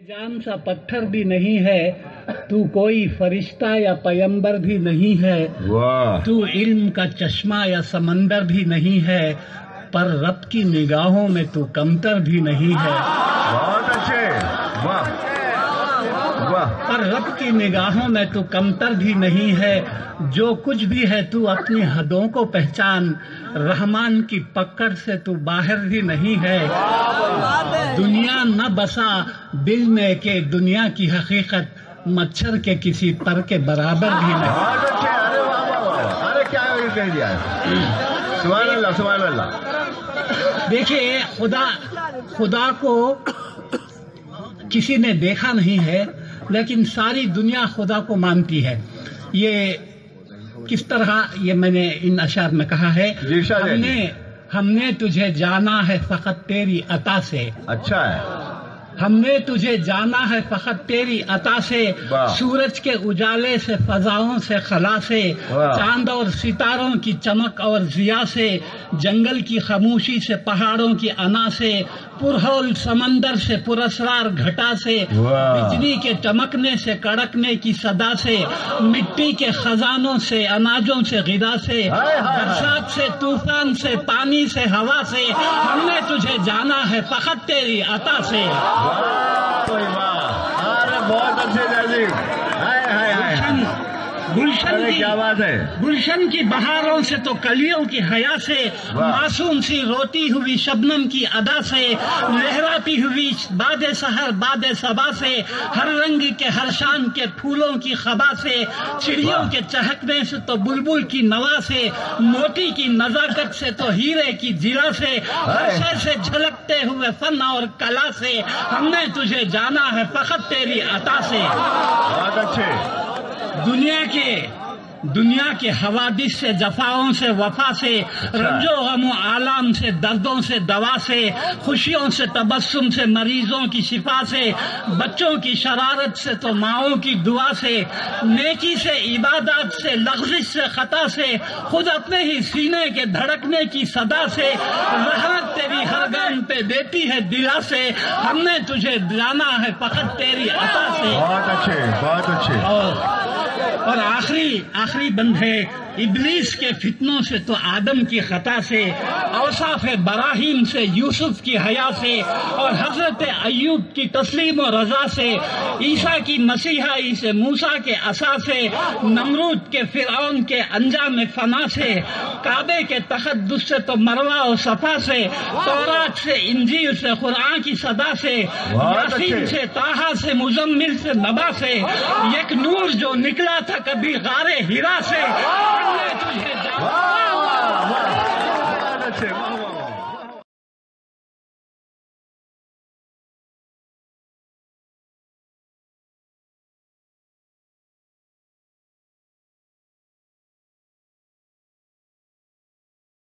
جان سا پتھر بھی نہیں ہے، تو کوئی فرشتہ یا پیمبر بھی نہیں ہے، تو علم کا چشمہ یا سمندر بھی نہیں ہے، پر رب کی نگاہوں میں تو کمتر بھی نہیں ہے۔ بہت اچھے، واہ واہ۔ پر رب کی نگاہوں میں تو کمتر بھی نہیں ہے، جو کچھ بھی ہے تو اپنی حدوں کو پہچان، رحمان کی پکڑ سے تو باہر بھی نہیں ہے۔ دنیا نہ بسا دل میں کہ دنیا کی حقیقت مچھر کے کسی پر کے برابر بھی نہیں۔ بہت اچھے، ارے واہ واہ واہ، ارے کیا کہہ دیا ہے، سبحان اللہ سبحان اللہ۔ دیکھیے، خدا کو کسی نے دیکھا نہیں ہے، لیکن ساری دنیا خدا کو مانتی ہے۔ یہ کس طرح، یہ میں نے ان اشعار میں کہا ہے، ہم نے تجھے جانا ہے فقط تیری عطا سے۔ اچھا ہے، ہم نے تجھے جانا ہے فقط تیری عطا سے، سورج کے اجالے سے، فضاؤں سے، خلا سے، چاند اور ستاروں کی چمک اور ضیاء سے، جنگل کی خاموشی سے، پہاڑوں کی انا سے، پرہول سمندر سے، پراسرار گھٹا سے، بجلی کے چمکنے سے، کڑکنے کی صدا سے، مٹی کے خزانوں سے، اناجوں سے، غذا سے، برسات سے، طوفان سے، پانی سے، ہوا سے، ہم نے تجھے جانا ہے فقط تیری عطا سے۔ بہت اچھے جیسی، کیا بات ہے۔ گلشن کی بہاروں سے تو کلیوں کی حیا سے، معصوم سی روتی ہوئی شبنم کی ادا سے، لہراتی ہوئی باد سحر باد صبا سے، ہر رنگ کے ہر شان کے پھولوں کی خبا سے، چڑیوں کے چہکنے سے تو بلبل کی نوا سے، موتی کی نزاکت سے تو ہیرے کی جلا سے، ہر شے سے جھلکتے ہوئے فن اور کلا سے، ہم نے تجھے جانا ہے فقط تیری عطا سے۔ بہت اچھے۔ دنیا کے حوادث سے، جفاؤں سے، وفا سے، رنج و غم و آلام سے، دردوں سے، دوا سے، خوشیوں سے، تبسم سے، مریضوں کی شفا سے، بچوں کی شرارت سے تو ماؤں کی دعا سے، نیکی سے، عبادات سے، لغزش سے، خطا سے، خود اپنے ہی سینے کے دھڑکنے کی صدا سے، رحمت تیری ہر گام پہ دیتی ہے دلا سے، ہم نے تجھے جانا ہے فقط تیری عطا سے۔ بہت اچھے، بہت اچھے۔ اور آخری بند ہے، ابلیس کے فتنوں سے تو آدم کی خطا سے، اوصاف براہیم سے، یوسف کی حیا سے، اور حضرت ایوب کی تسلیم و رضا سے، عیسیٰ کی مسیحائی سے، موسیٰ کے عصا سے، نمرود کے فرعون کے انجام فنا سے، کعبے کے تقدس سے تو مروہ و صفا سے، تورات سے، انجیل سے، قرآن کی صدا سے، یاسین سے، طٰہٰ سے، مزمل سے، نبا سے، یک نور جو نکلا تھا کبھی غار ہیرا سے، ہم نے تجھے جانا۔